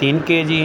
3 kg۔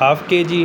1/2 kg۔